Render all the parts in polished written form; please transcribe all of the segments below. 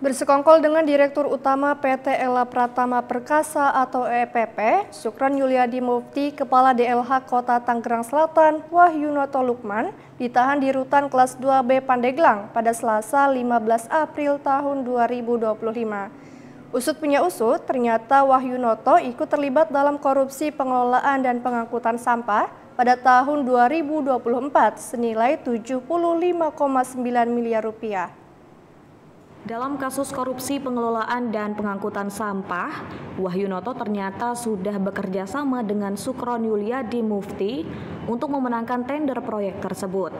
Bersekongkol dengan Direktur Utama PT Ella Pratama Perkasa atau EPP, Sukron Yuliadi Mufti, Kepala DLH Kota Tangerang Selatan, Wahyunoto Lukman, ditahan di Rutan Kelas 2B Pandeglang pada Selasa 15 April tahun 2025. Usut punya usut, ternyata Wahyunoto ikut terlibat dalam korupsi pengelolaan dan pengangkutan sampah pada tahun 2024 senilai 75,9 miliar rupiah. Dalam kasus korupsi pengelolaan dan pengangkutan sampah, Wahyunoto ternyata sudah bekerja sama dengan Sukron Yuliadi Mufti untuk memenangkan tender proyek tersebut.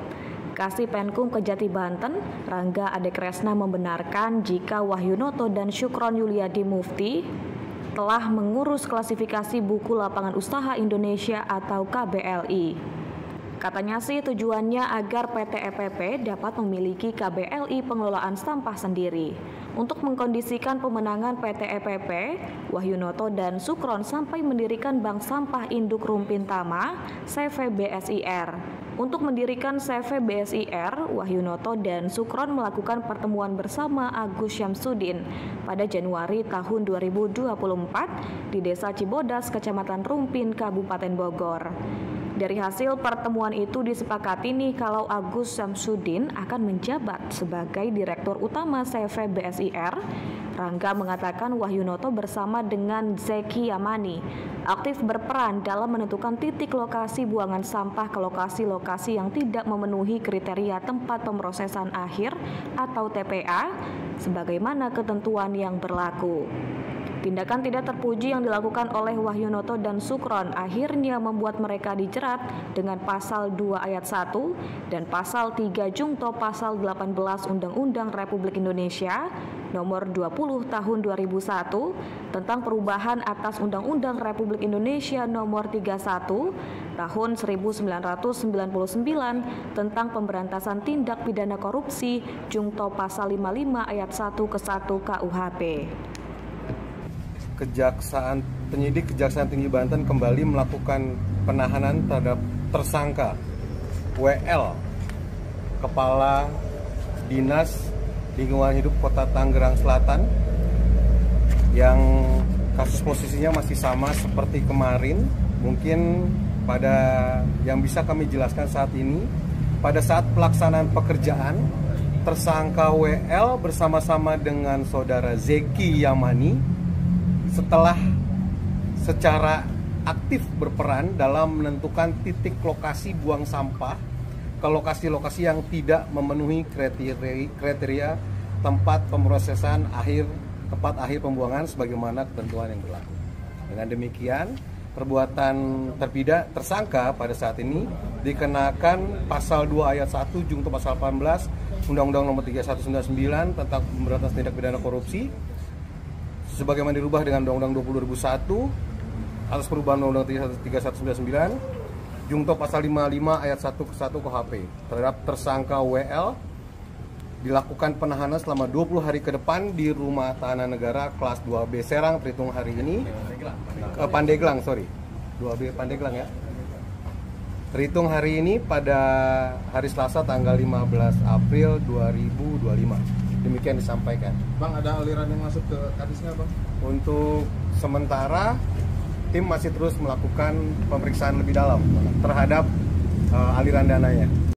Kasih Penkum Kejati Banten, Rangga Adekresna membenarkan jika Wahyunoto dan Sukron Yuliadi Mufti telah mengurus klasifikasi buku lapangan usaha Indonesia atau KBLI. Katanya sih tujuannya agar PT EPP dapat memiliki KBLI pengelolaan sampah sendiri. Untuk mengkondisikan pemenangan PT EPP, Wahyunoto dan Sukron sampai mendirikan Bank Sampah Induk Rumpin Tama, CV BSIR. Untuk mendirikan CV BSIR, Wahyunoto dan Sukron melakukan pertemuan bersama Agus Syamsuddin pada Januari tahun 2024 di Desa Cibodas, Kecamatan Rumpin, Kabupaten Bogor. Dari hasil pertemuan itu disepakati nih kalau Agus Syamsuddin akan menjabat sebagai Direktur Utama CV BSIR. Rangga mengatakan Wahyunoto bersama dengan Zeki Yamani aktif berperan dalam menentukan titik lokasi buangan sampah ke lokasi-lokasi yang tidak memenuhi kriteria tempat pemrosesan akhir atau TPA sebagaimana ketentuan yang berlaku. Tindakan tidak terpuji yang dilakukan oleh Wahyunoto dan Sukron akhirnya membuat mereka dijerat dengan pasal 2 ayat 1 dan pasal 3 Jungto pasal 18 Undang-Undang Republik Indonesia nomor 20 tahun 2001 tentang perubahan atas Undang-Undang Republik Indonesia nomor 31 tahun 1999 tentang pemberantasan tindak pidana korupsi Jungto pasal 55 ayat 1 ke 1 KUHP. Penyidik Kejaksaan Tinggi Banten kembali melakukan penahanan terhadap tersangka WL, Kepala Dinas Lingkungan Hidup Kota Tangerang Selatan, yang kasus posisinya masih sama seperti kemarin. Mungkin pada yang bisa kami jelaskan saat ini, pada saat pelaksanaan pekerjaan, tersangka WL bersama-sama dengan saudara Zeki Yamani setelah secara aktif berperan dalam menentukan titik lokasi buang sampah ke lokasi-lokasi yang tidak memenuhi kriteria tempat pemrosesan tempat akhir pembuangan sebagaimana ketentuan yang berlaku. Dengan demikian, perbuatan tersangka pada saat ini dikenakan pasal 2 ayat 1 Jungto pasal 18 Undang-Undang nomor 3199 tentang pemberantasan tindak pidana korupsi sebagaimana dirubah dengan Undang-Undang 20 atas perubahan Undang-Undang 3199 Jungto pasal 55 ayat 1 ke 1 KUHP terhadap tersangka WL dilakukan penahanan selama 20 hari ke depan di Rumah Tahanan Negara kelas 2B Serang terhitung hari ini Pandeglang 2B Pandeglang ya. Terhitung hari ini pada hari Selasa tanggal 15 April 2025. Demikian disampaikan. Bang, ada aliran yang masuk ke kadisnya, Bang? Untuk sementara, tim masih terus melakukan pemeriksaan lebih dalam terhadap aliran dananya.